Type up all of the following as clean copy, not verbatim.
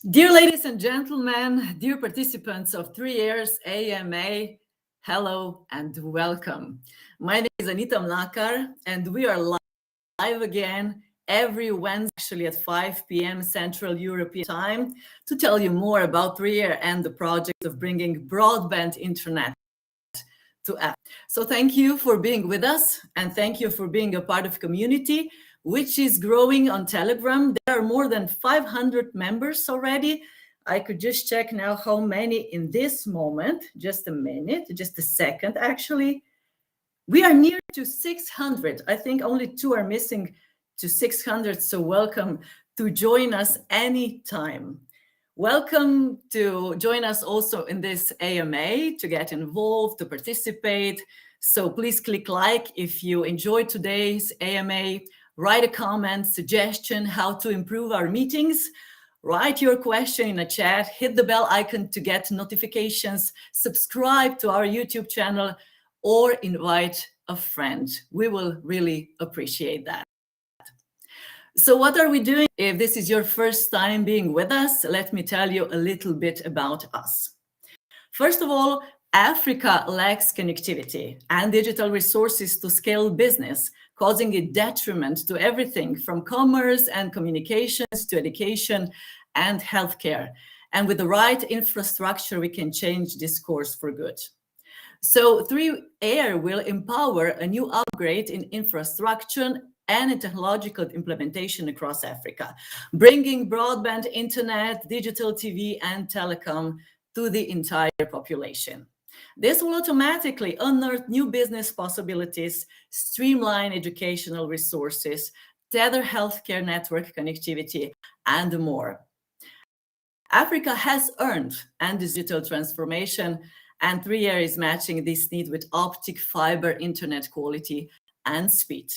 Dear ladies and gentlemen, dear participants of 3 years AMA, hello and welcome. My name is Anita Mlakar, and we are live again every Wednesday, actually at 5 p.m. Central European Time, to tell you more about 3 year and the project of bringing broadband internet to Africa. So thank you for being with us, and thank you for being a part of community, which is growing on Telegram. There are more than 500 members already. I could just check now how many in this moment. Just a minute, just a second, actually. We are near to 600. I think only 2 are missing to 600. So welcome to join us anytime. Welcome to join us also in this AMA, to get involved, to participate. So please click like if you enjoyed today's AMA. Write a comment, suggestion, how to improve our meetings. Write your question in the chat, hit the bell icon to get notifications, subscribe to our YouTube channel, or invite a friend. We will really appreciate that. So what are we doing? If this is your first time being with us, let me tell you a little bit about us. First of all, Africa lacks connectivity and digital resources to scale business, causing a detriment to everything from commerce and communications to education and healthcare. And with the right infrastructure, we can change this course for good. So 3Air will empower a new upgrade in infrastructure and in technological implementation across Africa, bringing broadband internet, digital TV, and telecom to the entire population. This will automatically unearth new business possibilities, streamline educational resources, tether healthcare network connectivity, and more. Africa has earned and digital transformation, and 3Air is matching this need with optic fiber internet quality and speed.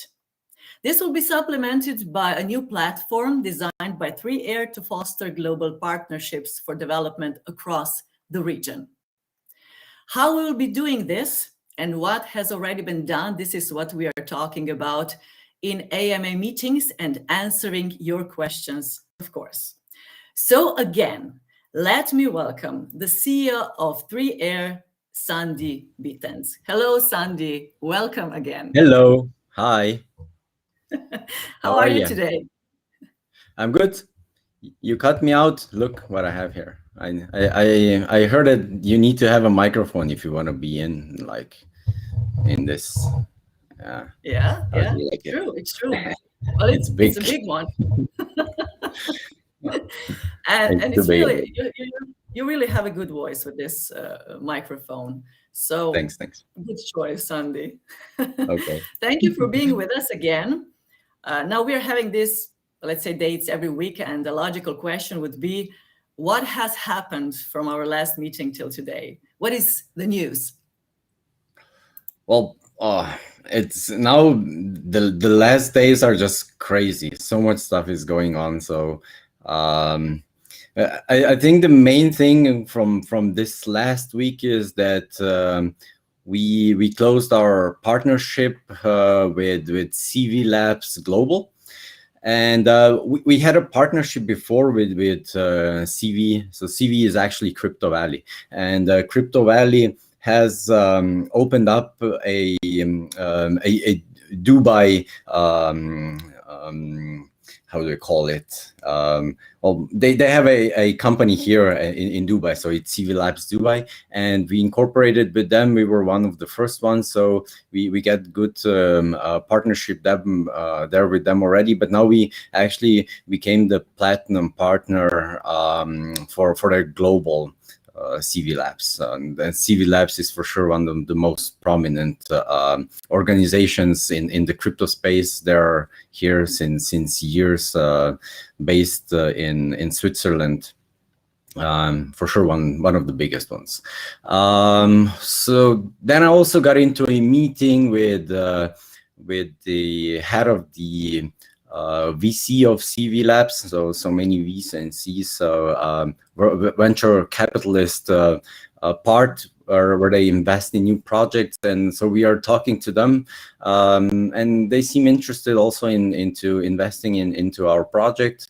This will be supplemented by a new platform designed by 3Air to foster global partnerships for development across the region. How we will be doing this and what has already been done, this is what we are talking about in AMA meetings and answering your questions, of course. So again, let me welcome the CEO of 3Air, Sandi Bitenc. Hello, Sandi. Welcome again. Hello. Hi. How are you today? I'm good. You cut me out. Look what I have here. I heard that you need to have a microphone if you want to be in this. Yeah, like it's true. Well, it's big. It's a big one. and it's really, you really have a good voice with this microphone. So thanks. Good choice, Sandi. Okay. Thank you for being with us again. Now we are having this, let's say, dates every week, and the logical question would be, what has happened from our last meeting till today? What is the news? Well, it's now the last days are just crazy. So much stuff is going on. So I think the main thing from this last week is that we closed our partnership with CV Labs Global. And we had a partnership before with CV. So CV is actually Crypto Valley, and Crypto Valley has opened up a Dubai. How do they call it? Well, they have a company here in Dubai, so it's CV Labs Dubai, and we incorporated with them. We were one of the first ones, so we get good partnership there with them already. But now we actually became the platinum partner for their global CV Labs. And CV Labs is for sure one of the most prominent organizations in the crypto space. They're here since years, based in Switzerland. For sure one of the biggest ones. So then I also got into a meeting with the head of the VC of CV Labs, so many V's and C's, so venture capitalist part where they invest in new projects, and so we are talking to them, and they seem interested also into investing into our project.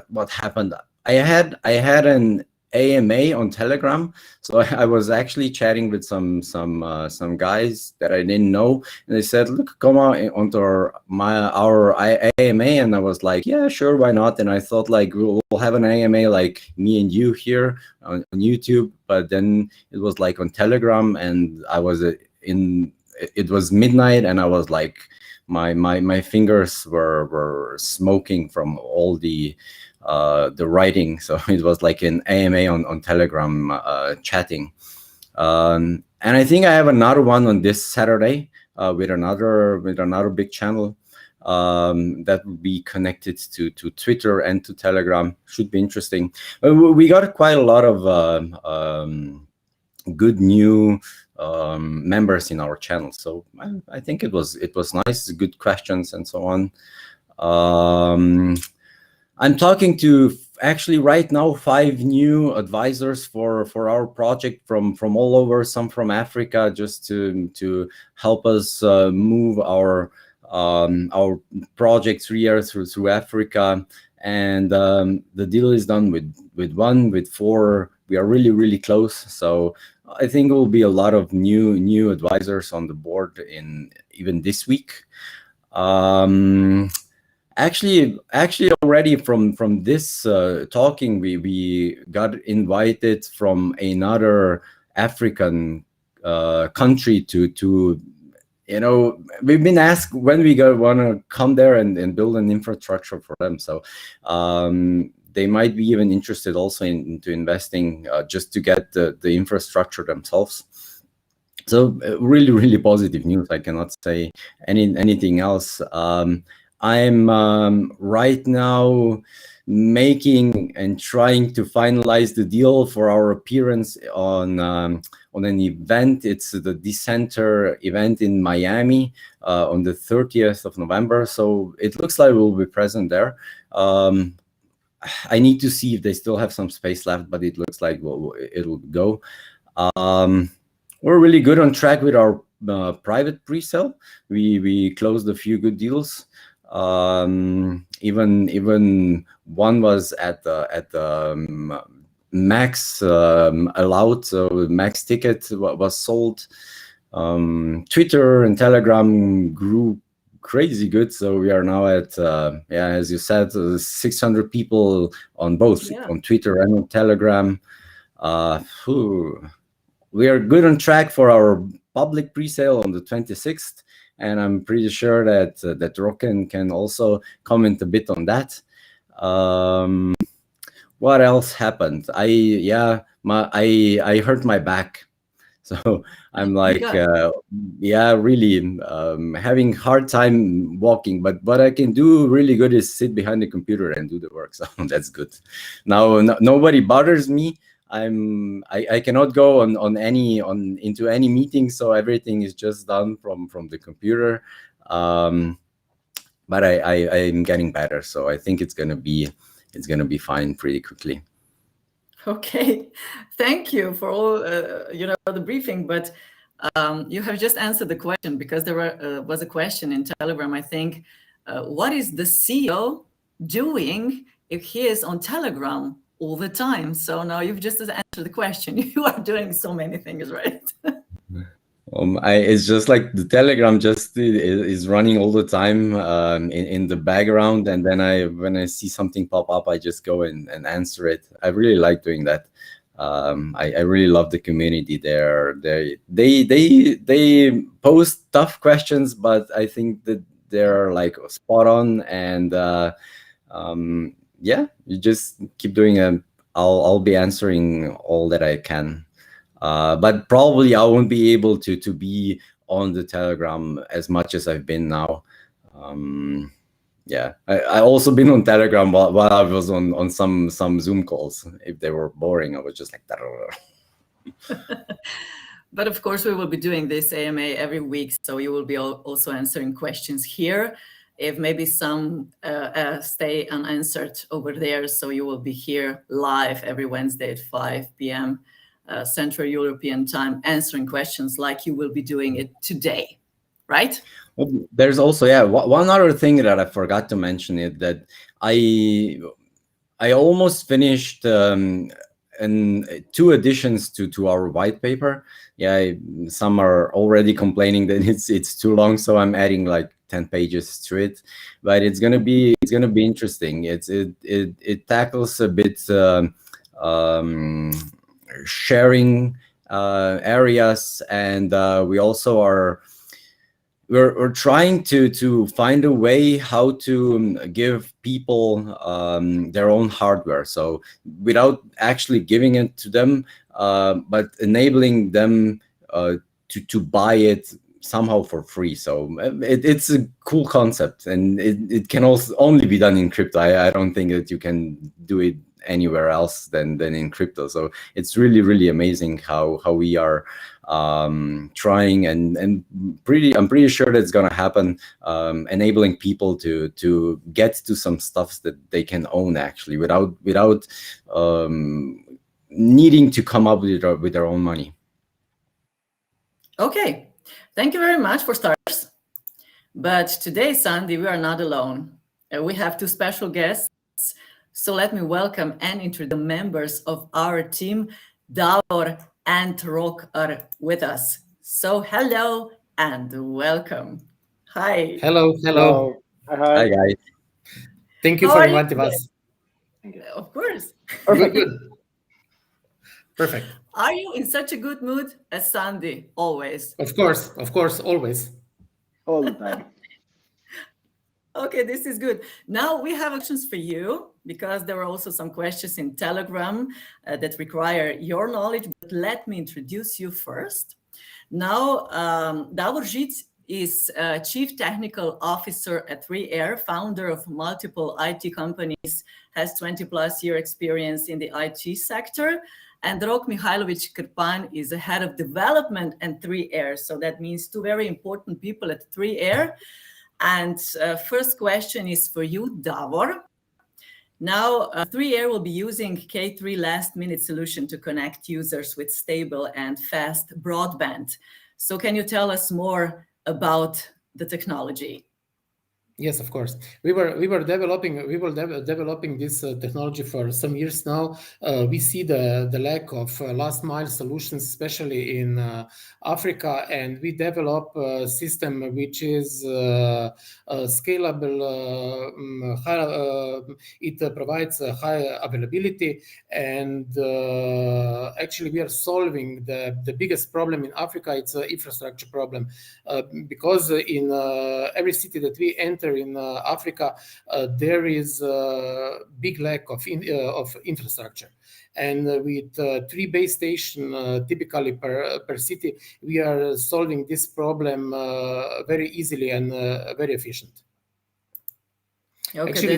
what happened. I had an AMA on Telegram, so I was actually chatting with some guys that I didn't know, and they said, "Look, come on onto our AMA," and I was like, "Yeah, sure, why not?" And I thought like we'll have an AMA like me and you here on YouTube, but then it was like on Telegram, and I was it was midnight, and I was like, my fingers were smoking from all the writing. So it was like an AMA on Telegram chatting. And I think I have another one on this Saturday with another big channel that will be connected to Twitter and to Telegram. Should be interesting. We got quite a lot of good new members in our channel, so I think it was nice, good questions and so on. I'm talking to actually right now 5 new advisors for our project from all over, some from Africa, just to help us move our project 3 years through Africa. And the deal is done with 1, with 4. We are really close. So I think it will be a lot of new advisors on the board in even this week. Actually, already from this talking, we got invited from another African country to we've been asked when we want to come there and build an infrastructure for them. So they might be even interested also into investing just to get the infrastructure themselves. So really positive news. I cannot say anything else. I'm right now making and trying to finalize the deal for our appearance on an event. It's the Decenter event in Miami on the 30th of November. So it looks like we'll be present there. I need to see if they still have some space left, but it looks like it'll go. We're really good on track with our private pre-sale. We closed a few good deals. Even one was at the max allowed, so max ticket was sold. Twitter and Telegram grew crazy good, so we are now at as you said, 600 people on both, on Twitter and on Telegram. We are good on track for our public pre-sale on the 26th, and I'm pretty sure that Roken can also comment a bit on that. What else happened? I hurt my back, so I'm like really having hard time walking. But what I can do really good is sit behind the computer and do the work. So that's good. Now nobody bothers me. I cannot go into any meeting, so everything is just done from the computer. But I'm getting better, so I think it's gonna be fine pretty quickly. Okay, thank you for all the briefing. But you have just answered the question, because there was a question in Telegram, I think. What is the CEO doing if he is on Telegram all the time? So now you've just answered the question. You are doing so many things, right? It's just like the Telegram just is running all the time in the background, and then when I see something pop up, I just go and answer it. I really like doing that. I really love the community there. They post tough questions, but I think that they're like spot on, and you just keep doing it. I'll be answering all that I can. But probably I won't be able to be on the Telegram as much as I've been now. I also been on Telegram while I was on some Zoom calls. If they were boring, I was just like that. But of course, we will be doing this AMA every week, so you will be also answering questions here. If maybe some stay unanswered over there, so you will be here live every Wednesday at 5 p.m. Central European time, answering questions like you will be doing it today, right? Well, there's also one other thing that I forgot to mention, is that I almost finished and 2 additions to our white paper. Yeah, some are already complaining that it's too long, so I'm adding like 10 pages to it. But it's gonna be interesting. It tackles a bit sharing areas, and we also are. We're trying to find a way how to give people their own hardware. So without actually giving it to them, but enabling them to buy it somehow for free. So it's a cool concept, and it can also only be done in crypto. I don't think that you can do it anywhere else than in crypto. So it's really amazing how we are trying, and I'm pretty sure that's gonna happen, enabling people to get to some stuff that they can own actually without needing to come up with their own money. Okay, thank you very much for starters. But today, Sandi, we are not alone. We have 2 special guests. So let me welcome and introduce the members of our team. Davor and Rok are with us. So hello and welcome. Hi. Hello. Hi guys. Thank you How for are you inviting today? us. Of course. Good. Perfect. Are you in such a good mood as Sandi? Always. Of course, always. All the time. Okay, this is good. Now we have questions for you, because there are also some questions in Telegram that require your knowledge. But let me introduce you first. Now, Davor Žic is Chief Technical Officer at 3Air, founder of multiple IT companies, has 20+ year experience in the IT sector. And Rok Mihailović Krpan is the head of development at 3Air. So that means 2 very important people at 3Air. And first question is for you, Davor. Now, 3Air will be using K3 last-minute solution to connect users with stable and fast broadband. So can you tell us more about the technology? Yes, of course. We were developing this technology for some years now. We see the lack of last mile solutions, especially in Africa, and we develop a system which is scalable. It provides high availability, and actually we are solving the biggest problem in Africa. It's an infrastructure problem, because in every city that we enter in Africa, there is a big lack of infrastructure. And with 3 base stations typically per city, we are solving this problem very easily and very efficient. Okay, Actually,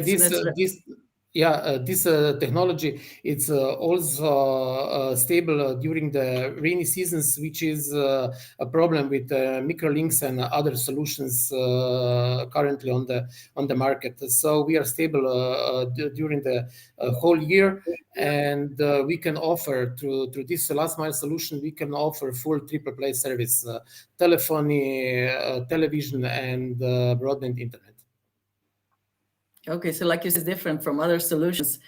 this technology it's also stable during the rainy seasons, which is a problem with microlinks and other solutions currently on the market. So we are stable during the whole year, and we can offer through this last mile solution, we can offer full triple play service, telephony, television, and broadband internet. Okay, so like you said, it's different from other solutions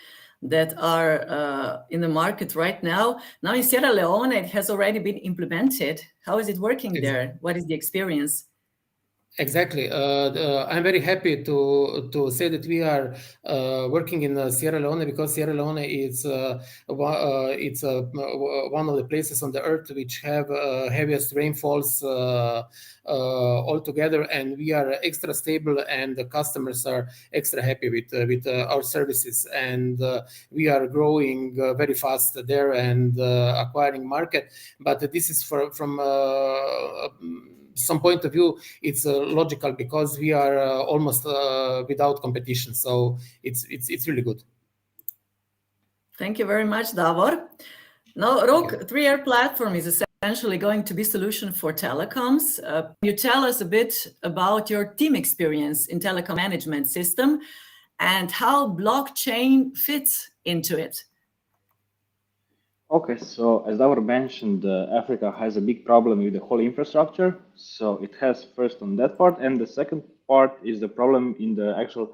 that are in the market right now. Now in Sierra Leone, it has already been implemented. How is it working there? What is the experience? Exactly. I'm very happy to say that we are working in Sierra Leone, because Sierra Leone is it's one of the places on the earth which have heaviest rainfalls altogether, and we are extra stable, and the customers are extra happy with our services, and we are growing very fast there and acquiring market. But this is from some point of view, it's logical, because we are almost without competition. So it's really good. Thank you very much, Davor. Now, Rok, 3Air platform is essentially going to be solution for telecoms. Can you tell us a bit about your team experience in telecom management system and how blockchain fits into it? Okay, so as Davor mentioned, Africa has a big problem with the whole infrastructure. So it has first on that part, and the second part is the problem in the actual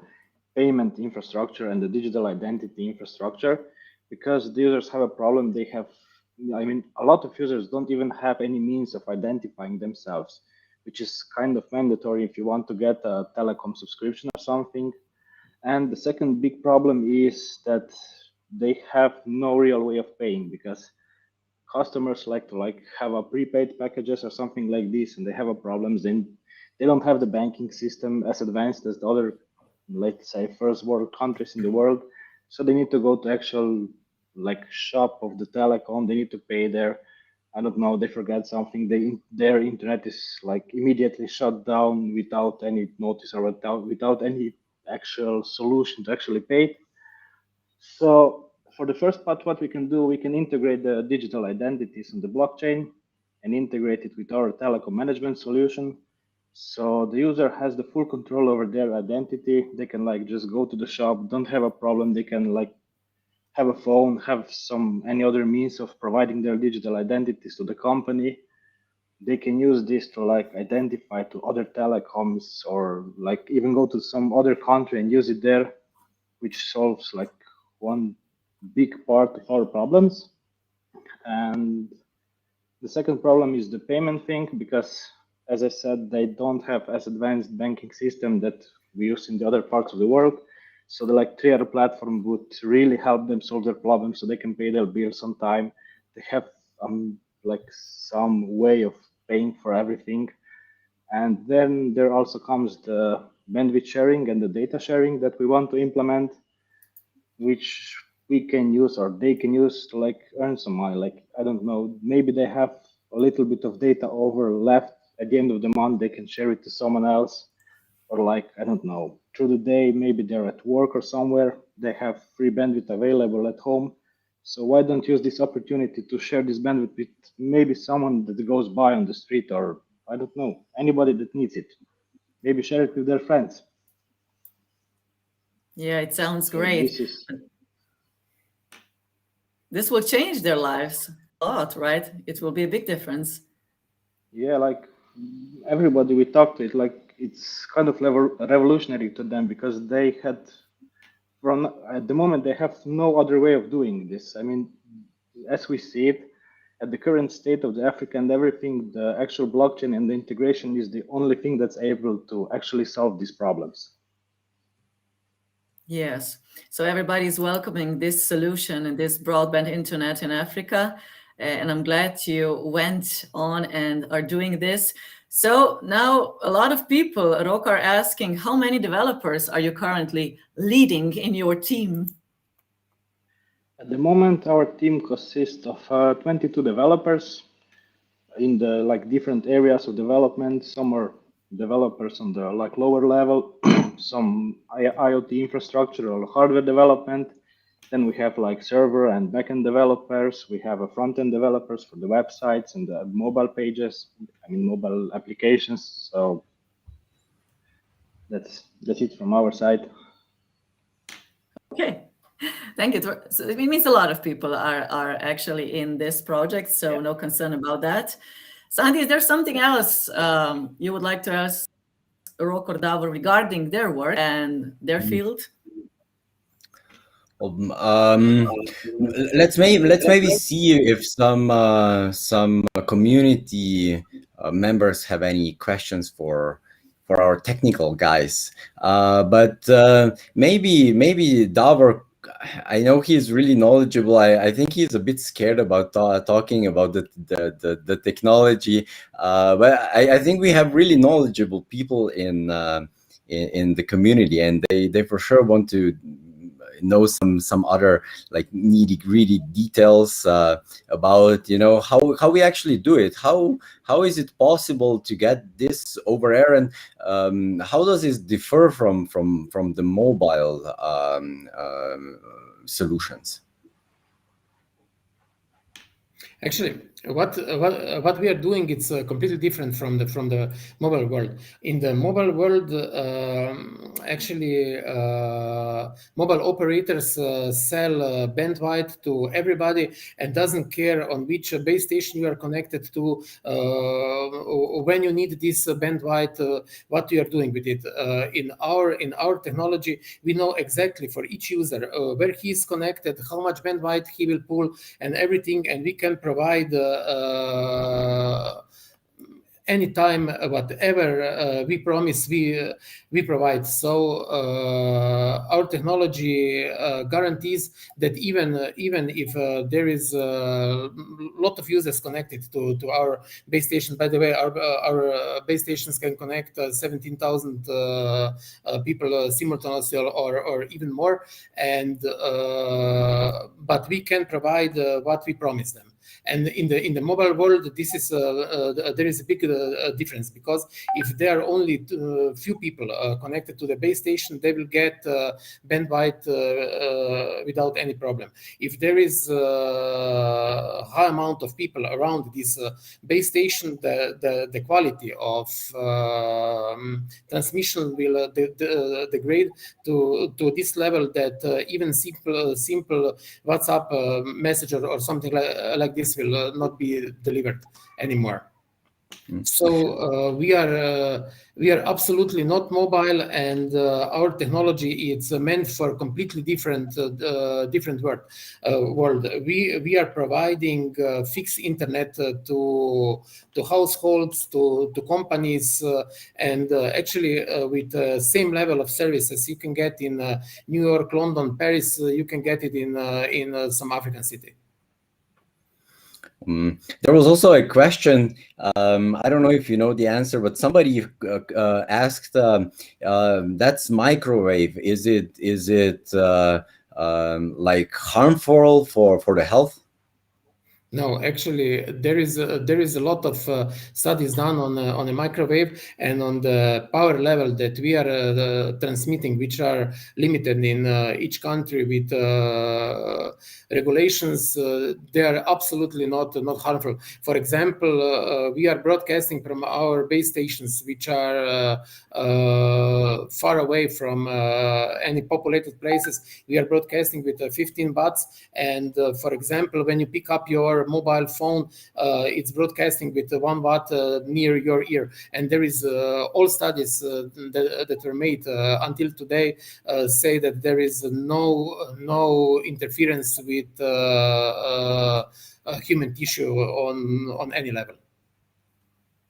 payment infrastructure and the digital identity infrastructure, because the users have a problem. They have, I mean, a lot of users don't even have any means of identifying themselves, which is kind of mandatory if you want to get a telecom subscription or something. And the second big problem is that they have no real way of paying, because customers like to have a prepaid packages or something like this, and they have a problems. Then they don't have the banking system as advanced as the other, let's say, first world countries in the world. So they need to go to actual shop of the telecom. They need to pay there. I don't know, they forget something. Their internet is immediately shut down without any notice or without any actual solution to actually pay it. So for the first part, what we can do, we can integrate the digital identities on the blockchain and integrate it with our telecom management solution. So the user has the full control over their identity. They can just go to the shop, don't have a problem. They can have a phone, have any other means of providing their digital identities to the company. They can use this to identify to other telecoms, or even go to some other country and use it there, which solves one big part of our problems. And the second problem is the payment thing, because as I said, they don't have as advanced banking system that we use in the other parts of the world. So the Trier platform would really help them solve their problems, so they can pay their bills on time. They have some way of paying for everything. And then there also comes the bandwidth sharing and the data sharing that we want to implement, which we can use, or they can use to earn some money. I don't know, maybe they have a little bit of data over left at the end of the month. They can share it to someone else, or I don't know, through the day, maybe they're at work or somewhere, they have free bandwidth available at home. So why don't use this opportunity to share this bandwidth with maybe someone that goes by on the street, or I don't know, anybody that needs it. Maybe share it with their friends. Yeah, it sounds great. This will change their lives a lot, right? It will be a big difference. Yeah, everybody we talk to, it's kind of revolutionary to them, because they had, at the moment, they have no other way of doing this. I mean, as we see it, at the current state of the Africa and everything, the actual blockchain and the integration is the only thing that's able to actually solve these problems. Yes. So everybody's welcoming this solution and this broadband internet in Africa. And I'm glad you went on and are doing this. So now a lot of people, Rok, are asking, how many developers are you currently leading in your team? At the moment, our team consists of 22 developers in the different areas of development. Some are developers on the lower level, some IoT infrastructure or hardware development. Then we have server and backend developers. We have a front-end developers for the websites and the mobile pages, mobile applications. So that's it from our side. Okay. Thank you. So it means a lot of people are actually in this project, so yeah. No concern about that. Sandi, is there something else you would like to ask Rok or Davor regarding their work and their field? Let's maybe see if some community members have any questions for our technical guys. But maybe Davor, I know he's really knowledgeable. I think he's a bit scared about talking about the technology. But I think we have really knowledgeable people in the community, and they for sure want to know some other nitty-gritty details about how we actually do it. How is it possible to get this over air, and how does this differ from the mobile Actually, What we are doing, it's completely different from the mobile world. In the mobile world, actually, mobile operators sell bandwidth to everybody and doesn't care on which base station you are connected to, when you need this bandwidth, what you are doing with it. In our technology, we know exactly for each user where he is connected, how much bandwidth he will pull, and everything, and we can provide anytime whatever we promise we provide. So our technology guarantees that even if there is a lot of users connected to our base station. By the way, our base stations can connect 17,000 people simultaneously or even more, and but we can provide what we promise them. And in the mobile world, this is there is a big difference, because if there are only few people connected to the base station, they will get bandwidth without any problem. If there is a high amount of people around this base station, the quality of transmission will degrade to this level that even simple WhatsApp message or something like this will not be delivered anymore. So we are absolutely not mobile, and our technology is meant for completely different world. We are providing fixed internet to households, to companies, and actually with the same level of services you can get in New York, London, Paris, you can get it in some African city. There was also a question, I don't know if you know the answer, but somebody asked, that's microwave. Is it like harmful for the health? No, actually, there is a lot of studies done on a microwave and on the power level that we are transmitting, which are limited in each country with regulations. They are absolutely not harmful. For example, we are broadcasting from our base stations, which are far away from any populated places. We are broadcasting with 15 watts, and for example, when you pick up your mobile phone, it's broadcasting with 1 watt near your ear. And there is all studies that were made until today say that there is no interference with human tissue on any level.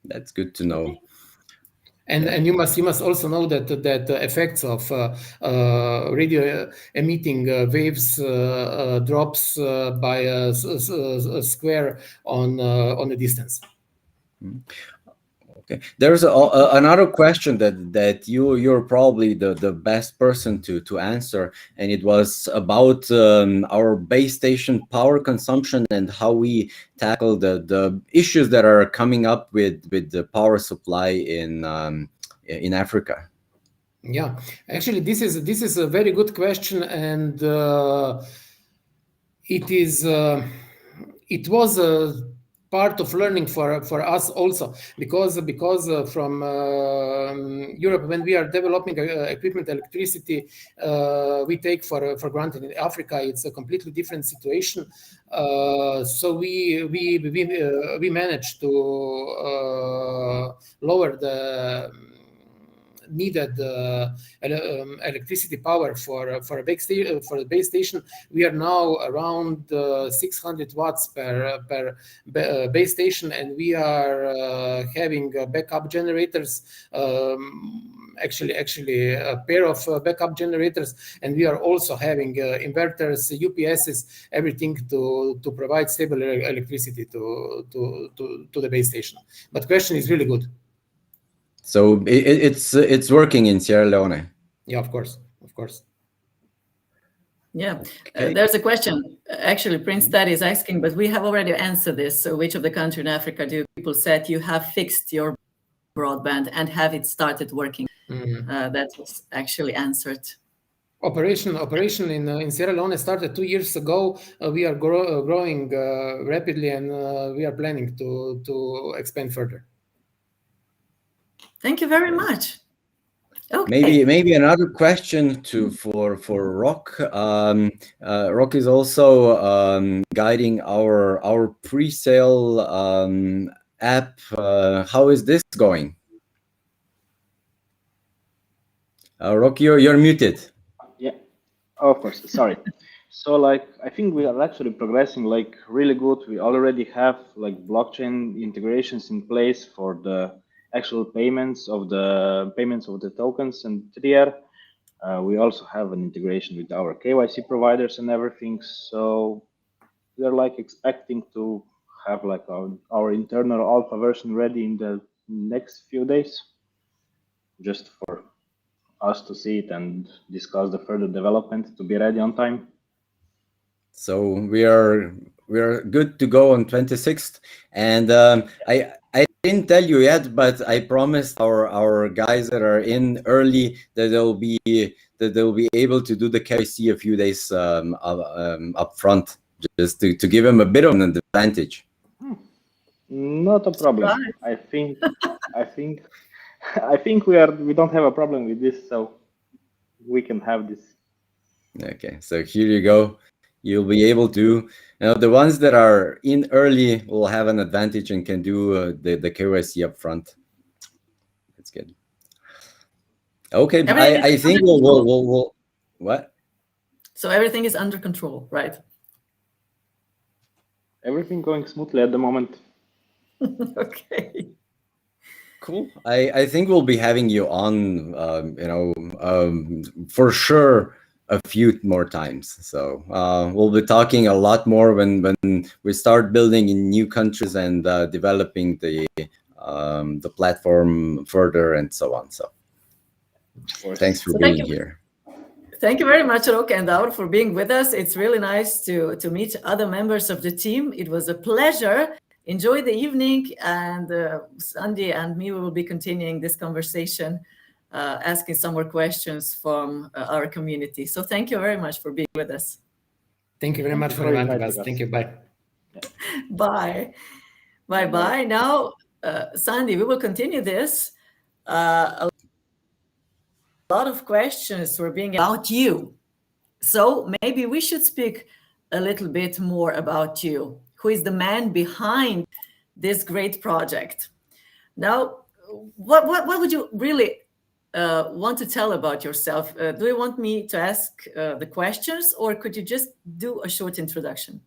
That's good to know. Okay. And you must also know that the effects of radio emitting waves drops by a square on a distance. Okay. There's another question that you're probably the best person to answer, and it was about our base station power consumption and how we tackle the issues that are coming up with the power supply in Africa. Yeah, actually, this is a very good question, and it was a part of learning for us also, because from Europe, when we are developing equipment, electricity, we take for granted. In Africa, it's a completely different situation. So we managed to lower the needed electricity power for a base station. We are now around 600 watts per base station, and we are having backup generators. Actually a pair of backup generators, and we are also having inverters, UPSs, everything to provide stable electricity to the base station. But question is really good. So it's working in Sierra Leone. Yeah, of course. Yeah, there's a question. Actually, Prince Daddy is asking, but we have already answered this. So, which of the countries in Africa do people said you have fixed your broadband and have it started working? That was actually answered. Operation in Sierra Leone started 2 years ago. We are growing rapidly, and we are planning to expand further. Thank you very much. Okay. Maybe another question for Rok. Rok is also guiding our pre-sale app. How is this going? Rok, you're muted. Yeah, of course. Sorry. So like, I think we are actually progressing like really good. We already have like blockchain integrations in place for the actual payments of the tokens and TDR. We also have an integration with our KYC providers and everything. So we are like expecting to have like our internal alpha version ready in the next few days, just for us to see it and discuss the further development to be ready on time. So we are good to go on 26th, and I didn't tell you yet, but I promised our guys that are in early that they'll be able to do the KYC a few days up front, just to give them a bit of an advantage. Not a problem. Right. I think we don't have a problem with this, so we can have this. Okay, so here you go. You'll be able to, the ones that are in early will have an advantage and can do the KYC up front. That's good. Okay, I think we'll what? So everything is under control, right? Everything going smoothly at the moment. Okay. Cool. I think we'll be having you on, for sure, a few more times. So we'll be talking a lot more when we start building in new countries and developing the platform further and so on. So thanks for being here. Thank you very much, Rok and Davor, for being with us. It's really nice to meet other members of the team. It was a pleasure. Enjoy the evening, and Sandi and me will be continuing this conversation, asking some more questions from our community. So thank you very much for being with us. Thank you very much for inviting us. Thank you. Bye. Bye. Bye. Now, Sandi, we will continue this. A lot of questions were being about you. So maybe we should speak a little bit more about you. Who is the man behind this great project? Now, what would you really want to tell about yourself? Do you want me to ask the questions, or could you just do a short introduction?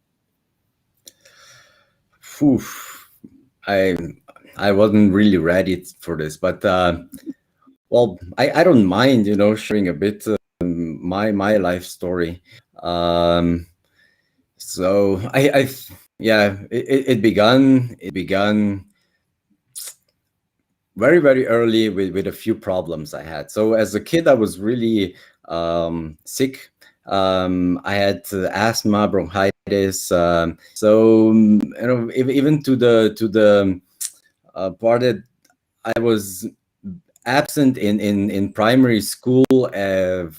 I wasn't really ready for this, but well, I don't mind, sharing a bit my life story. So it began very, very early with a few problems I had. So as a kid, I was really sick. I had asthma, bronchitis. So even to the part that I was absent in primary school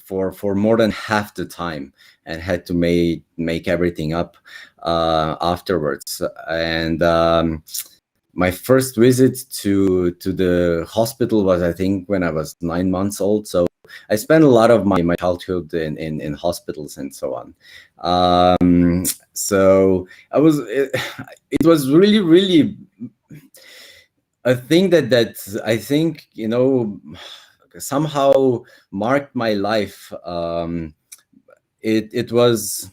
for more than half the time, and had to make everything up afterwards. And my first visit to the hospital was, I think, when I was 9 months old. So I spent a lot of my childhood in hospitals and so on. So it was really, really a thing that I think, somehow marked my life. It was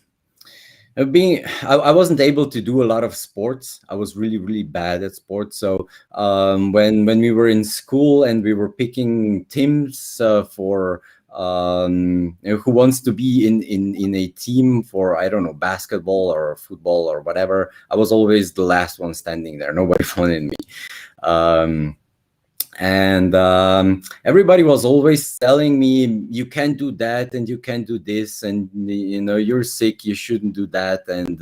I wasn't able to do a lot of sports. I was really, really bad at sports. So when we were in school and we were picking teams for who wants to be in a team for, I don't know, basketball or football or whatever, I was always the last one standing there. Nobody wanted me. And everybody was always telling me, you can't do that and you can't do this, and you're sick, you shouldn't do that. And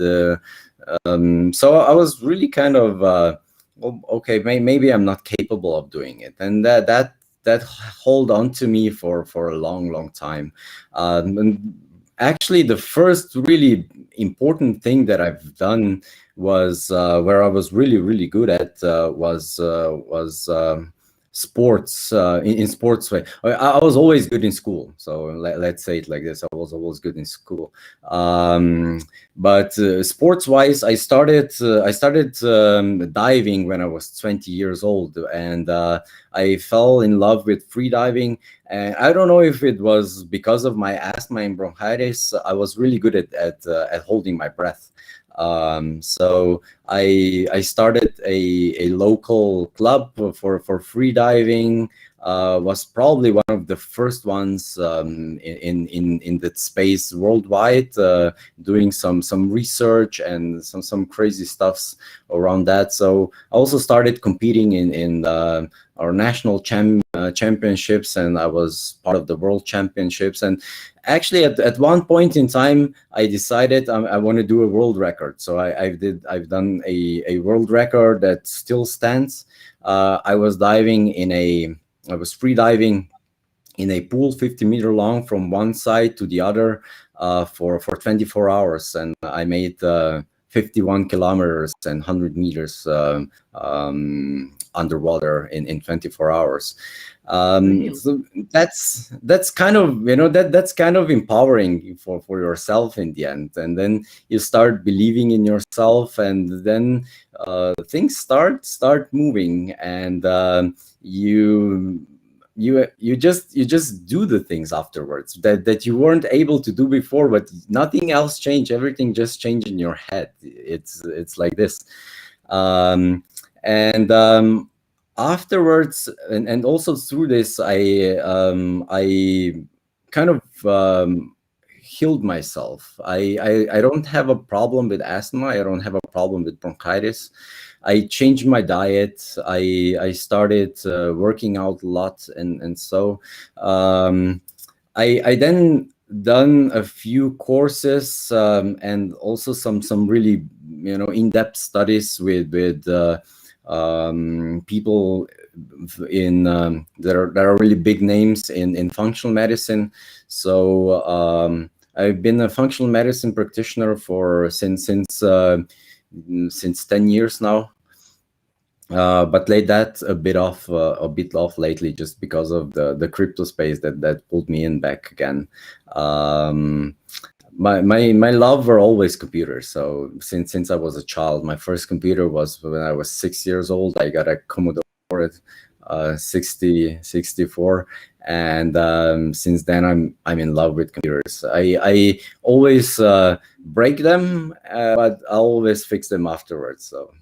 so I was really kind of okay, maybe I'm not capable of doing it. And that that hold on to me for a long time. And actually, the first really important thing that I've done was where I was really good at was sports, in sports way. I was always good in school, so let's say it like this. I was always good in school, but sports wise, I started diving when I was 20 years old, and I fell in love with free diving. And I don't know if it was because of my asthma and bronchitis. I was really good at holding my breath. So I started a local club for free diving. Was probably one of the first ones in that space worldwide, doing some research and some crazy stuffs around that. So I also started competing in our national championships, and I was part of the world championships. And actually, at one point in time, I decided I want to do a world record. So I've done a world record that still stands. I was free diving in a pool 50-meter long from one side to the other for 24 hours, and I made 51 kilometers and 100 meters underwater in 24 hours. So that's kind of, that's kind of empowering for yourself in the end. And then you start believing in yourself, and then things start moving, and you just do the things afterwards that you weren't able to do before, but nothing else changed. Everything just changed in your head. It's like this. Afterwards, and also through this, I kind of healed myself. I don't have a problem with asthma. I don't have a problem with bronchitis. I changed my diet. I started working out a lot, and so I then done a few courses, and also some really in-depth studies with people in that are really big names in functional medicine. So I've been a functional medicine practitioner since 10 years now, but laid that a bit off lately, just because of the crypto space that pulled me in back again. My love were always computers. So since I was a child, my first computer was when I was 6 years old. I got a Commodore 64, and since then I'm in love with computers. I always break them, but I always fix them afterwards. So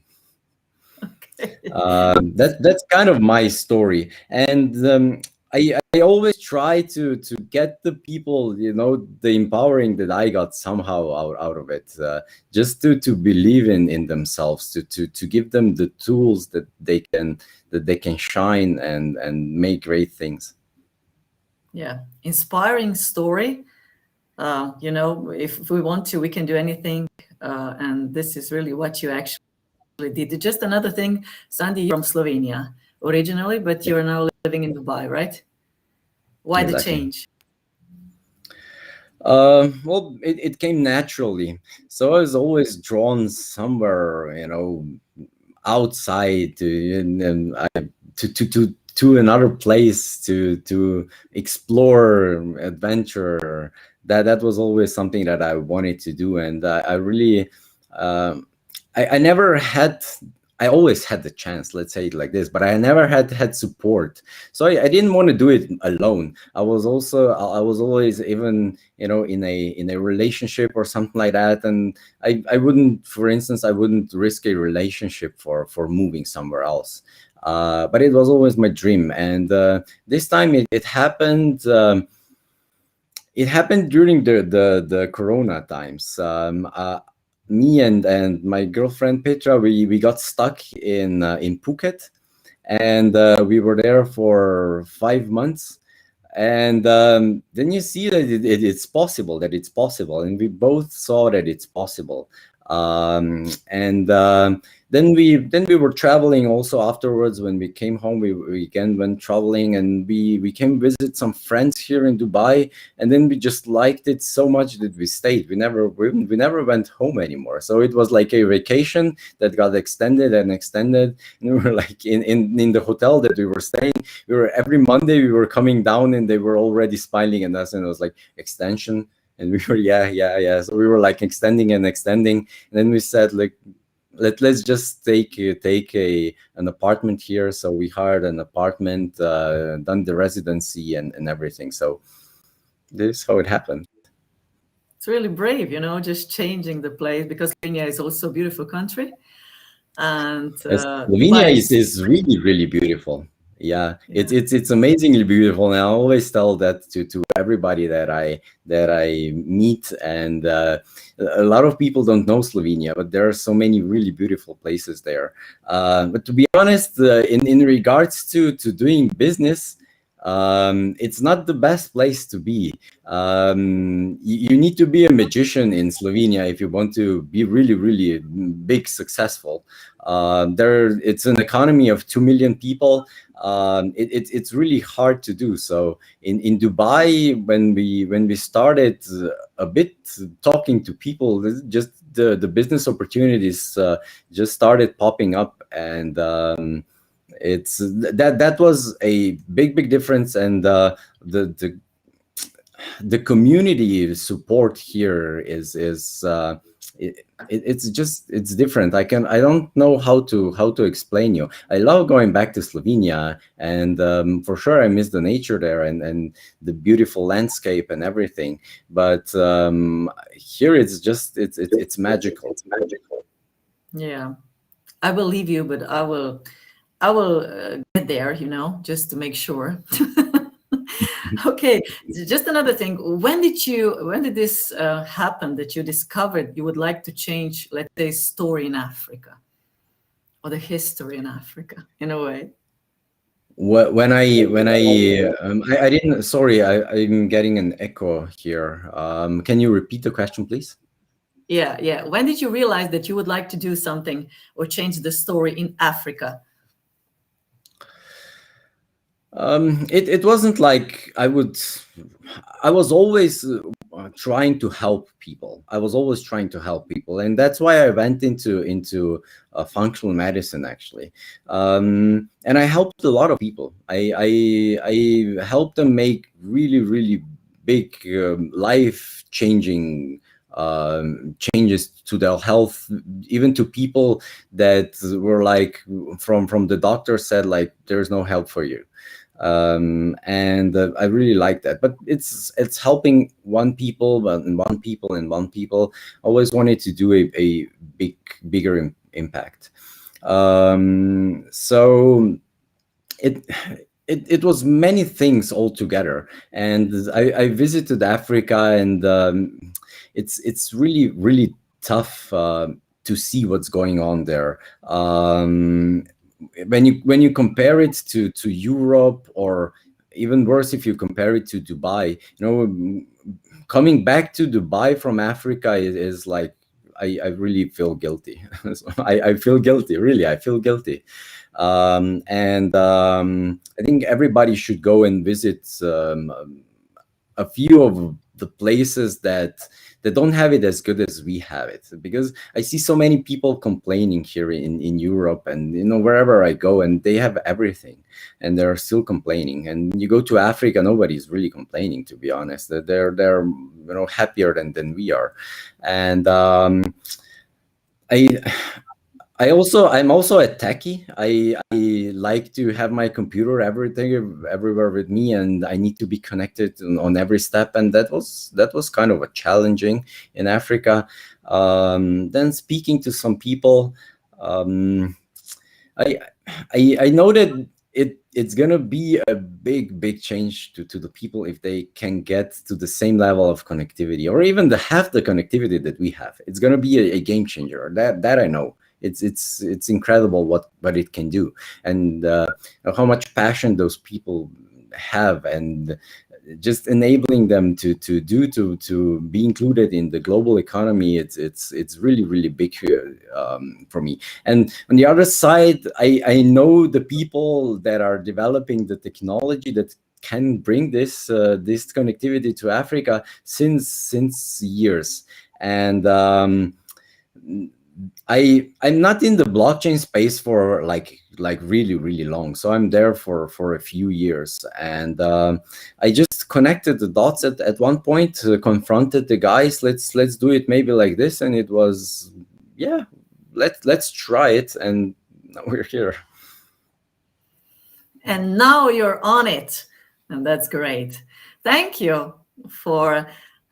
that's kind of my story. And I always try to get the people, the empowering that I got somehow out of it, just to believe in themselves, to give them the tools that they can shine and make great things. Yeah, inspiring story. If we want to, we can do anything, and this is really what you actually did. Just another thing, Sandi, you're from Slovenia originally, but you're now living in Dubai, right? Why the change? Well, it came naturally. So I was always drawn somewhere, outside to another place to explore, adventure. That was always something that I wanted to do, and I really I never had. I always had the chance, let's say it like this, but I never had support. So I didn't want to do it alone. I was always, even in a relationship or something like that, and I wouldn't, for instance, I wouldn't risk a relationship for moving somewhere else. But it was always my dream, and this time it happened. It happened during the Corona times. Me and my girlfriend Petra, we got stuck in Phuket, and we were there for 5 months. And then you see that it's possible, and we both saw that it's possible. Then we were traveling also afterwards. When we came home, we again went traveling, and we came visit some friends here in Dubai, and then we just liked it so much that we stayed. We never went home anymore. So it was like a vacation that got extended and extended. And we were like in the hotel that we were staying. We were every Monday we were coming down, and they were already smiling at us, and it was like extension. And we were yeah. So we were like extending, and then we said like, let's just take an apartment here. So we hired an apartment, done the residency and everything. So this is how it happened. It's really brave, just changing the place, because Slovenia is also a beautiful country. And Slovenia is really, really beautiful. Yeah. It's amazingly beautiful, and I always tell that to everybody that I meet. And a lot of people don't know Slovenia, but there are so many really beautiful places there. But to be honest, in regards to doing business, it's not the best place to be. You need to be a magician in Slovenia if you want to be really, really big, successful. It's an economy of 2 million people. It's really hard to do. So in Dubai, when we started a bit talking to people, just the business opportunities just started popping up, and that was a big difference. And the community support here is it's different. I don't know how to explain you. I love going back to Slovenia, and for sure I miss the nature there and the beautiful landscape and everything. But here it's magical. It's magical. Yeah, I believe you, but I will get there, just to make sure. Okay, just another thing. When did this happen, that you discovered you would like to change, let's say, story in Africa, or the history in Africa, in a way? When I didn't. Sorry, I'm getting an echo here. Can you repeat the question, please? Yeah. When did you realize that you would like to do something or change the story in Africa? It wasn't like I was always trying to help people. And that's why I went into functional medicine, actually. And I helped a lot of people. I helped them make really, really big life-changing changes to their health, even to people that were like from the doctor said like there's no help for you. And I really like that. But it's helping one people. I always wanted to do a bigger impact. So it was many things all together. And I visited Africa, and it's really, really tough to see what's going on there. When you compare it to Europe, or even worse if you compare it to Dubai, coming back to Dubai from Africa is like I really feel guilty. I feel guilty, really. I feel guilty. And I think everybody should go and visit a few of the places that don't have it as good as we have it, because I see so many people complaining here in Europe, and wherever I go, and they have everything and they're still complaining. And you go to Africa, nobody's really complaining, to be honest. They're happier than we are. And I'm also a techie. I like to have my computer everywhere with me, and I need to be connected on every step. And that was kind of a challenging in Africa. Then speaking to some people, I know that it's gonna be a big change to the people if they can get to the same level of connectivity, or even half the connectivity that we have. It's gonna be a game changer. That I know. It's incredible what it can do, and how much passion those people have. And just enabling them to be included in the global economy, it's really big for me. And on the other side, I know the people that are developing the technology that can bring this connectivity to Africa since years. And I'm not in the blockchain space for like really long, so I'm there for a few years, and I just connected the dots at one point, confronted the guys, let's do it maybe like this, and it was, yeah, let's try it, and now we're here. And now you're on it, and that's great. Thank you for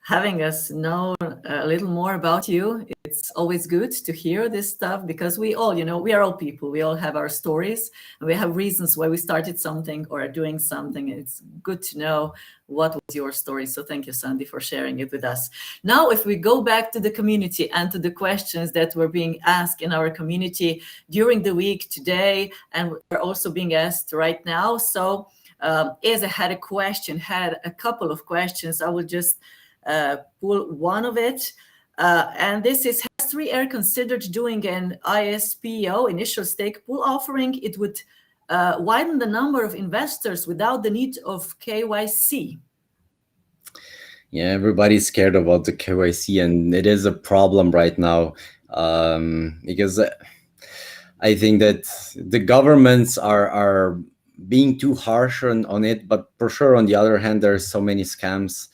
having us know a little more about you. It's always good to hear this stuff, because we all, we are all people. We all have our stories, and we have reasons why we started something or are doing something. It's good to know what was your story. So thank you, Sandi, for sharing it with us. Now, if we go back to the community and to the questions that were being asked in our community during the week today, and are also being asked right now. So Eze had a couple of questions. I will just pull one of it. And this is, has 3R considered doing an ISPO, initial stake pool offering? It would widen the number of investors without the need of KYC. Yeah, everybody's scared about the KYC, and it is a problem right now, because I think that the governments are being too harsh on it, but for sure, on the other hand, there's so many scams.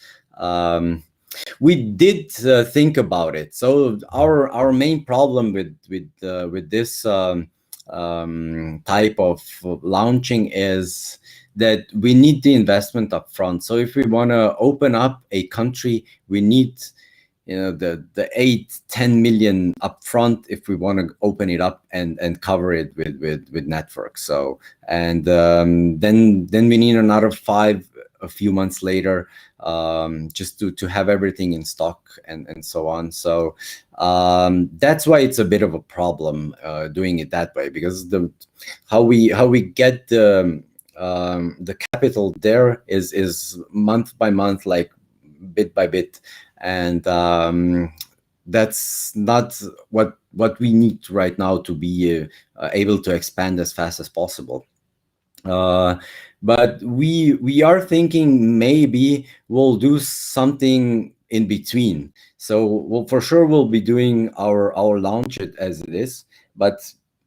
We did think about it. So our main problem with this type of launching is that we need the investment up front. So if we want to open up a country, we need the 8-10 million up front if we want to open it up and cover it with networks. So and then we need another 5 a few months later, just to have everything in stock and so on. So that's why it's a bit of a problem doing it that way, because how we get the capital there is month by month, like bit by bit, and that's not what we need right now to be able to expand as fast as possible. But we are thinking maybe we'll do something in between. So we'll be doing our launch as it is, but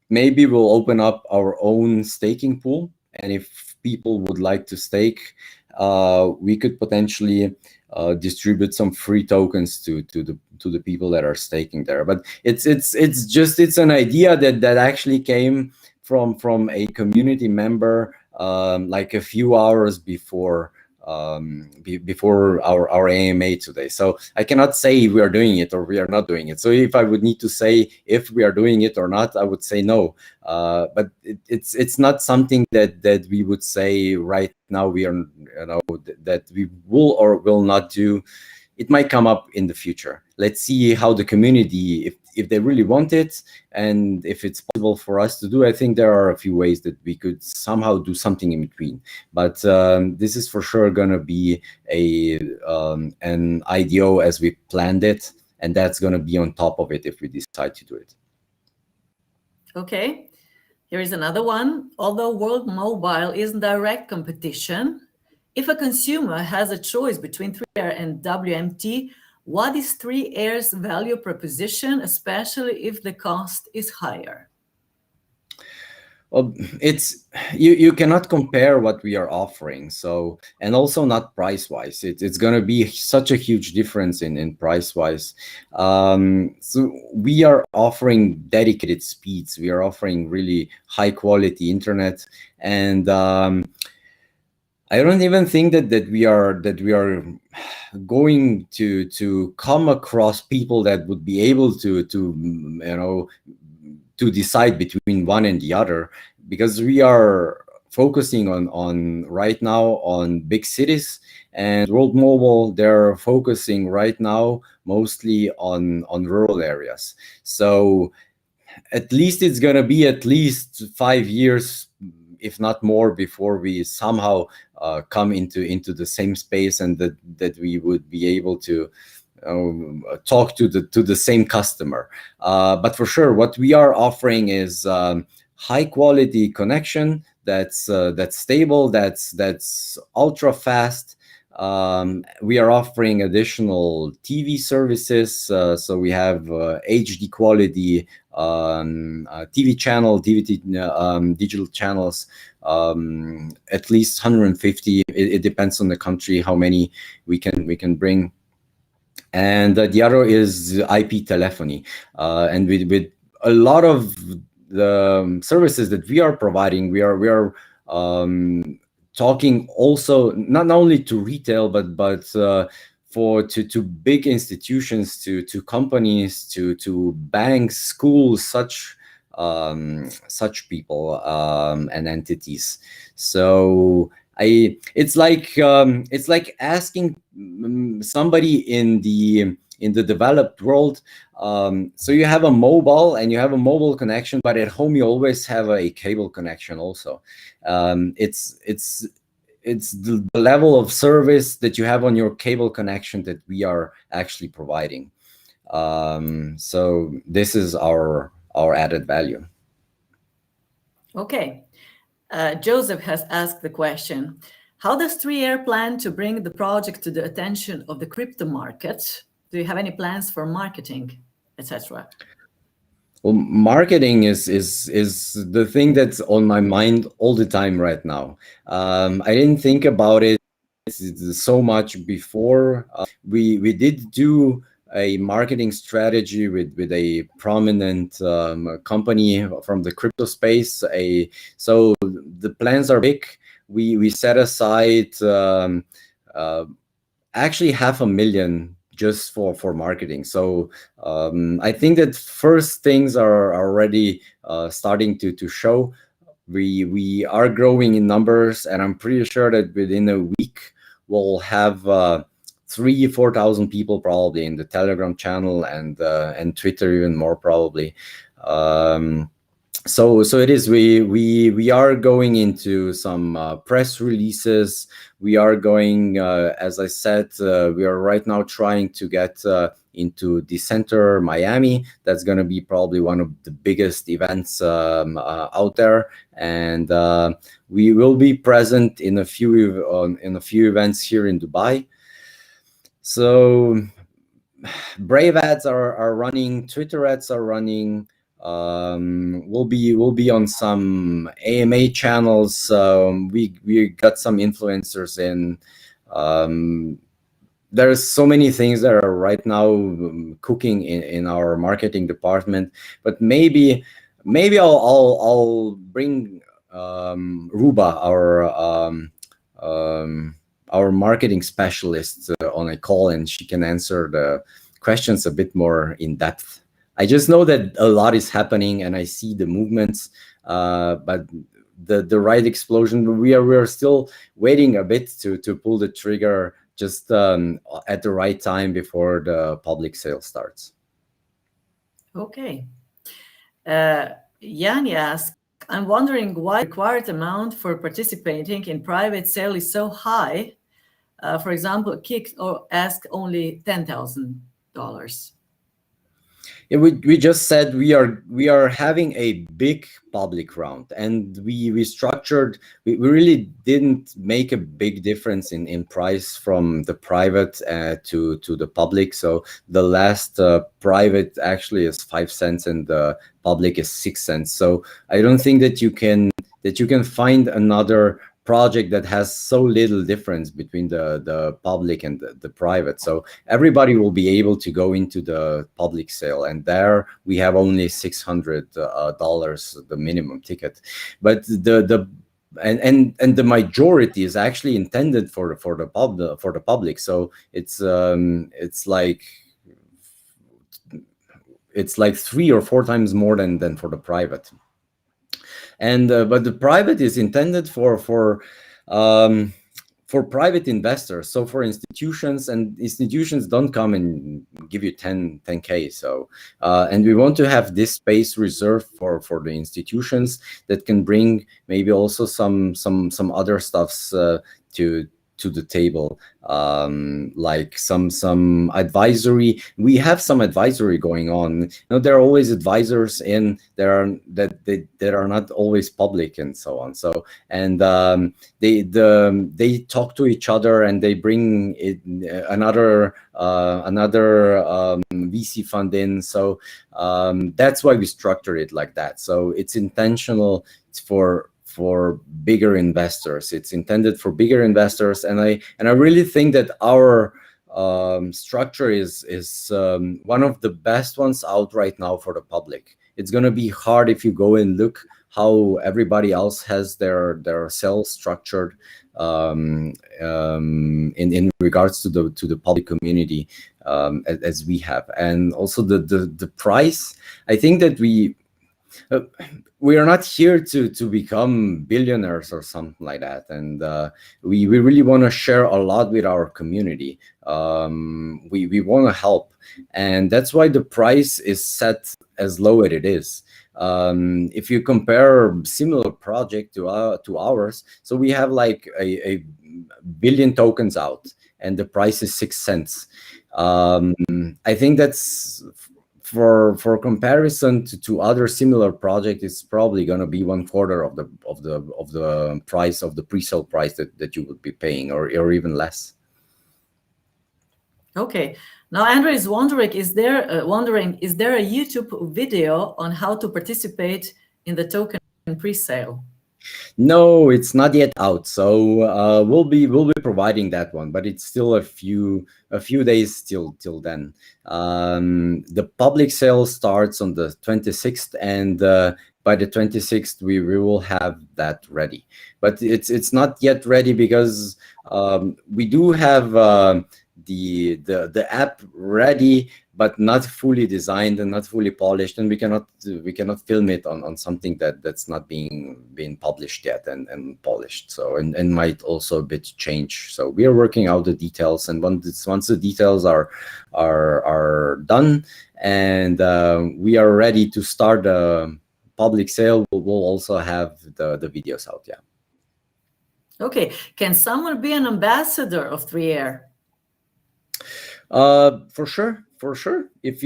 maybe we'll open up our own staking pool, and if people would like to stake, we could potentially distribute some free tokens to the people that are staking there. But it's an idea that actually came from a community member, like a few hours before our AMA today. So I cannot say we are doing it or we are not doing it. So if I would need to say if we are doing it or not, I would say no. But it's not something that we would say right now we are, that we will or will not do. It might come up in the future. Let's see how the community, if they really want it, and if it's possible for us to do. I think there are a few ways that we could somehow do something in between. But this is for sure going to be an IDO as we planned it, and that's going to be on top of it if we decide to do it. Okay, here is another one. Although World Mobile is in direct competition, if a consumer has a choice between 3R and WMT, what is 3R's value proposition, especially if the cost is higher? Well, it's you cannot compare what we are offering. So, and also not price wise. It's going to be such a huge difference in price wise. So we are offering dedicated speeds. We are offering really high quality internet, and I don't even think that we are going to come across people that would be able to decide between one and the other, because we are focusing on right now on big cities, and World Mobile, they're focusing right now mostly on rural areas. So at least it's going to be at least 5 years, if not more, before we somehow come into the same space, and that we would be able to talk to the same customer. But for sure, what we are offering is high quality connection that's stable, that's ultra fast. We are offering additional TV services, so we have HD quality TV channel, digital channels, at least 150. It depends on the country how many we can bring. And the other is IP telephony, and with a lot of the services that we are providing, we are talking also not only to retail, but to big institutions, to companies, to banks, schools, such people and entities. So it's like asking somebody in the developed world. So you have a mobile and you have a mobile connection, but at home you always have a cable connection also. It's the level of service that you have on your cable connection that we are actually providing. So this is our added value. Okay. Joseph has asked the question, how does 3R plan to bring the project to the attention of the crypto market? Do you have any plans for marketing, etc.? Well, marketing is the thing that's on my mind all the time right now. I didn't think about it so much before. We did do a marketing strategy with a prominent company from the crypto space. So the plans are big. We set aside actually $500,000 just for marketing. So I think that first things are already starting to show. We are growing in numbers, and I'm pretty sure that within a week we'll have 3,000-4,000 people probably in the Telegram channel, and Twitter even more probably. So it is. We are going into some press releases. We are going, as I said, we are right now trying to get into the center Miami. That's going to be probably one of the biggest events out there, and we will be present in a few events here in Dubai. So Brave ads are running, Twitter ads are running. We'll be on some AMA channels. We got some influencers in. There's so many things that are right now cooking in our marketing department. But maybe I'll bring Ruba, our marketing specialist, on a call, and she can answer the questions a bit more in depth. I just know that a lot is happening, and I see the movements, but the right explosion, we are still waiting a bit to pull the trigger just at the right time before the public sale starts. Okay. Yanni asked, I'm wondering why the required amount for participating in private sale is so high. For example, Kik asked only $10,000. Yeah, we just said we are having a big public round, and we structured. We really didn't make a big difference in price from the private to the public. So the last private actually is 5 cents, and the public is 6 cents. So I don't think that you can find another project that has so little difference between the public and the private. So everybody will be able to go into the public sale, and there we have only $600 the minimum ticket. But the majority is actually intended for the public. So it's like 3 or 4 times more than for the private. And but the private is intended for for private investors, so for institutions, and institutions don't come and give you 10K. So and we want to have this space reserved for the institutions that can bring maybe also some other stuffs to the table, like some advisory. We have some advisory going on. There are always advisors in there that are not always public and so on. So and they talk to each other, and they bring another VC fund in. So that's why we structure it like that. So it's intentional. It's for bigger investors. It's intended for bigger investors, and I really think that our structure is one of the best ones out right now for the public. It's going to be hard if you go and look how everybody else has their cells structured in regards to the public community as we have. And also the price. I think that we are not here to become billionaires or something like that, and we really want to share a lot with our community. We want to help, and that's why the price is set as low as it is. If you compare similar project to ours, so we have like a billion tokens out, and the price is 6 cents. I think that's for comparison to other similar projects, it's probably going to be 1/4 of the price of the pre-sale price that you would be paying, or even less. Okay. Now Andrew is wondering, is there a YouTube video on how to participate in the token pre-sale? No, it's not yet out. So we'll be providing that one, but it's still a few days till then. The public sale starts on the 26th, and by the 26th we will have that ready. But it's not yet ready because we do have the app ready, but not fully designed and not fully polished, and we cannot film it on something that's not being published yet and polished. So and might also a bit change. So we are working out the details, and once the details are done and we are ready to start the public sale, we'll also have the videos out. Yeah. Okay. Can someone be an ambassador of 3Air? For sure. If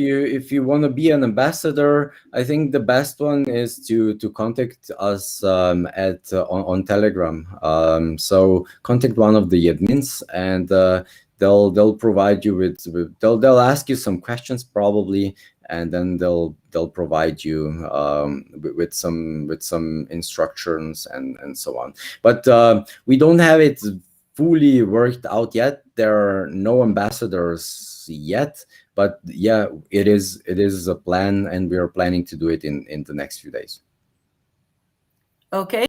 you want to be an ambassador, I think the best one is to contact us on Telegram. So contact one of the admins, and they'll provide you with they'll ask you some questions probably, and then they'll provide you with some instructions and so on. But we don't have it fully worked out yet. There are no ambassadors yet, but yeah, it is a plan, and we are planning to do it in the next few days. Okay.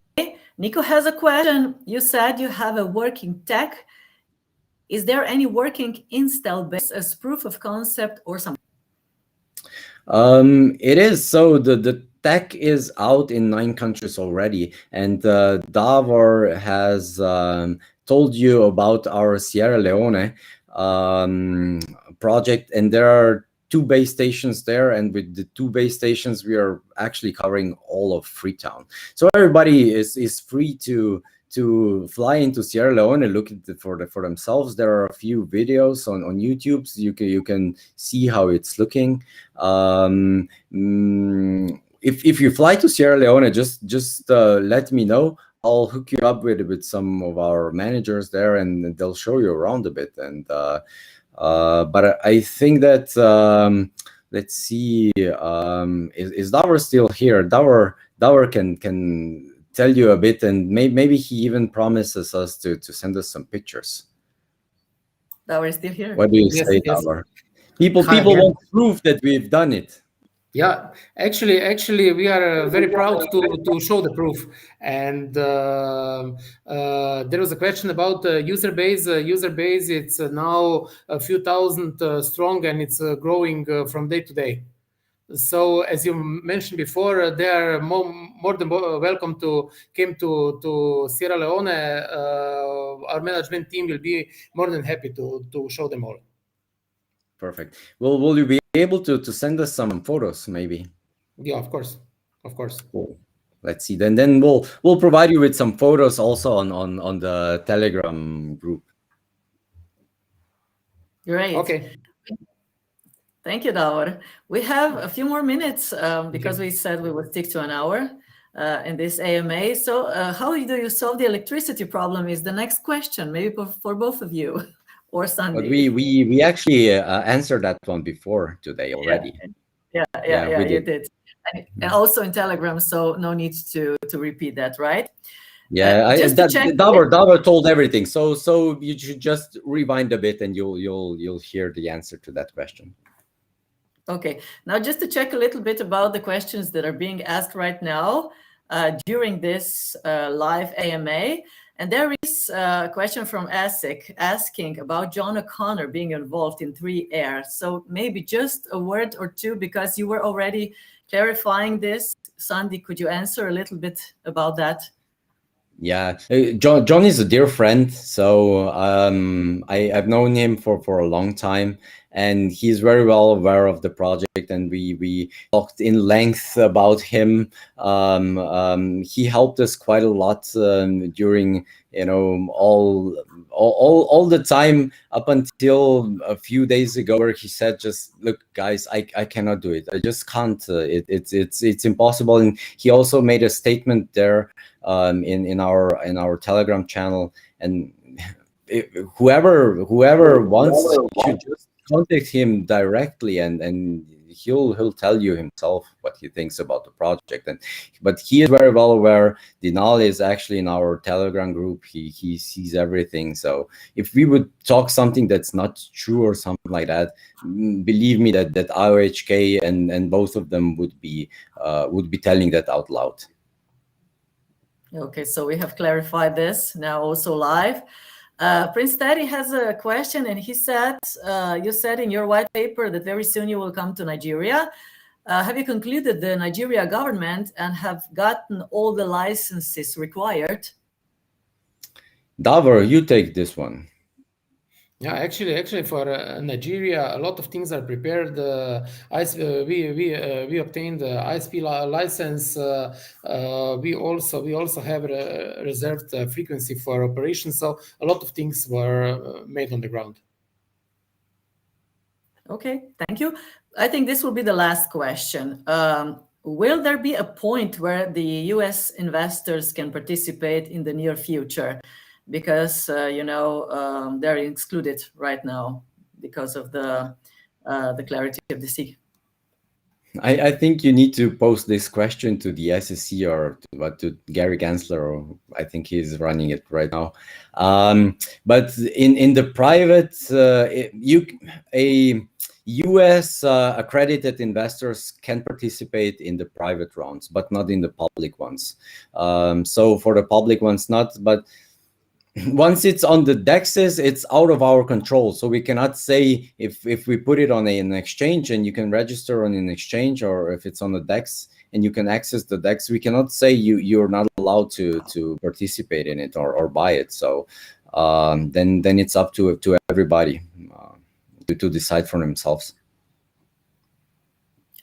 Nico has a question. You said you have a working tech. Is there any working install base as proof of concept or something? It is. So the tech is out in 9 countries already, and Davor has told you about our Sierra Leone project, and there are 2 base stations there, and with the 2 base stations we are actually covering all of Freetown. So everybody is free to fly into Sierra Leone and look at it for themselves. There are a few videos on YouTube, so you can see how it's looking. If you fly to Sierra Leone, just let me know. I'll hook you up with some of our managers there, and they'll show you around a bit. And but I think that let's see, is Davor still here? Davor can tell you a bit, and maybe he even promises us to send us some pictures. Davor is still here. What do you say, Yes. Davor? People want proof that we've done it. Yeah, actually, we are very proud to show the proof. And there was a question about user base. User base, it's now a few thousand strong, and it's growing from day to day. So as you mentioned before, they are more than welcome to come to Sierra Leone. Our management team will be more than happy to show them all. Perfect. Well, will you be able to send us some photos, maybe? Yeah, of course. Cool. Let's see. Then we'll provide you with some photos also on the Telegram group. Great. Okay. Thank you, Davor. We have a few more minutes because we said we would stick to an hour in this AMA. So how do you solve the electricity problem is the next question, maybe for both of you or Sandi. But we actually answered that one before today already. Yeah, you did. And also in Telegram, so no need to repeat that, right? Yeah, Davor told everything. So you should just rewind a bit and you'll hear the answer to that question. Okay, now just to check a little bit about the questions that are being asked right now during this live AMA. And there is a question from ASIC asking about John O'Connor being involved in 3Air. So maybe just a word or two, because you were already clarifying this. Sandi, could you answer a little bit about that? Yeah, John is a dear friend. So I've known him for a long time, and he's very well aware of the project. And we talked in length about him. He helped us quite a lot during all the time up until a few days ago, where he said, "Just look, guys, I cannot do it. I just can't. It's impossible." And he also made a statement there in our Telegram channel, and whoever wants should just contact him directly, and he'll tell you himself what he thinks about the project. But he is very well aware. Denali is actually in our Telegram group. He sees everything. So if we would talk something that's not true or something like that, believe me that IOHK and both of them would be telling that out loud. Okay, so we have clarified this now also live. Prince Teddy has a question, and he said, you said in your white paper that very soon you will come to Nigeria. Have you concluded the Nigeria government and have gotten all the licenses required? Davor, you take this one. Yeah, actually, for Nigeria, a lot of things are prepared. We obtained the ISP license. We also have a reserved frequency for operations. So a lot of things were made on the ground. Okay, thank you. I think this will be the last question. Will there be a point where the US investors can participate in the near future? Because they're excluded right now because of the clarity of the sea. I think you need to post this question to the SEC or to Gary Gensler, or I think he's running it right now. But in the private, US accredited investors can participate in the private rounds, but not in the public ones. So for the public ones, not, but once it's on the DEXs, it's out of our control. So we cannot say if we put it on an exchange and you can register on an exchange, or if it's on the DEX and you can access the DEX, we cannot say you're not allowed to participate in it or buy it. So then it's up to everybody to decide for themselves.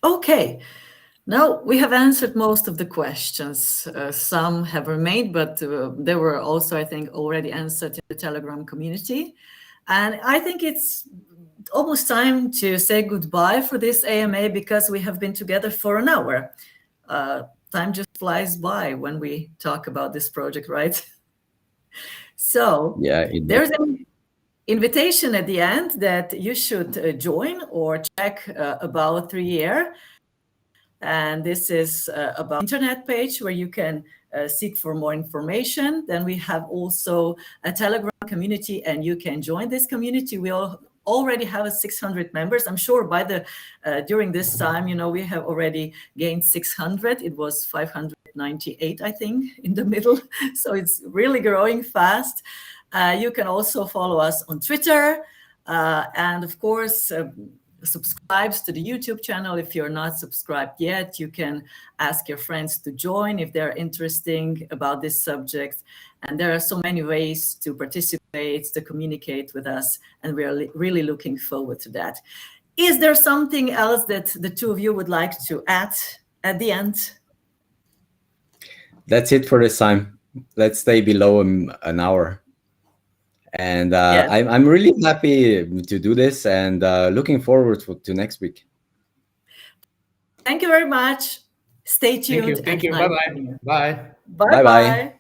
Okay. Now, we have answered most of the questions. Some have remained, but they were also, I think, already answered in the Telegram community. And I think it's almost time to say goodbye for this AMA, because we have been together for an hour. Time just flies by when we talk about this project, right? So yeah, there's an invitation at the end that you should join or check about 3Air. And this is about internet page where you can seek for more information. Then we have also a Telegram community, and you can join this community. We already have 600 members. I'm sure by during this time, we have already gained 600. It was 598, I think, in the middle. So it's really growing fast. You can also follow us on Twitter. And of course, subscribes to the YouTube channel. If you're not subscribed yet, you can ask your friends to join if they're interested about this subject. And there are so many ways to participate, to communicate with us, and we are really looking forward to that. Is there something else that the two of you would like to add at the end? That's it for this time. Let's stay below an hour. And Yes. I'm really happy to do this, and looking forward to next week. Thank you very much. Stay tuned. Thank you. Bye-bye. Bye. Bye-bye.